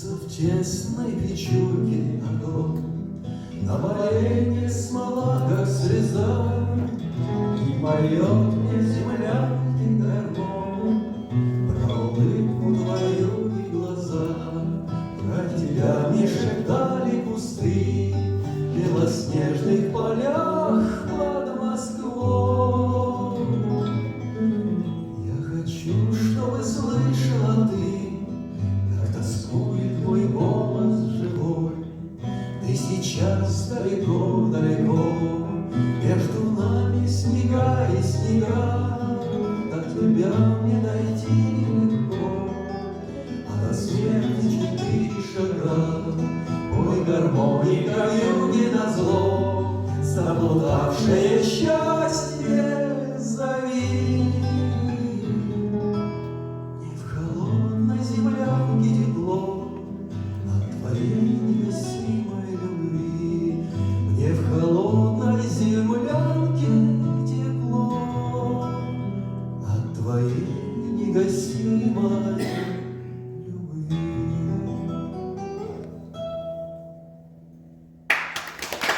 Греется в тесной печурке огонь, на поленье смола, как слеза, и поет мне земля и гармон про улыбку твою и глаза. Про тебя мне шептали кусты в белоснежных полях под Москвой. Я хочу, чтобы слышала ты, как тоскует мой голос живой. Ты сейчас далеко-далеко, между нами снега и снега, до тебя мне дойти легко, а до смерти 4 шага. Ой, гармоника в юге назло, заблудавшее счастье зови. Не в холодной землянке тепло, а твоей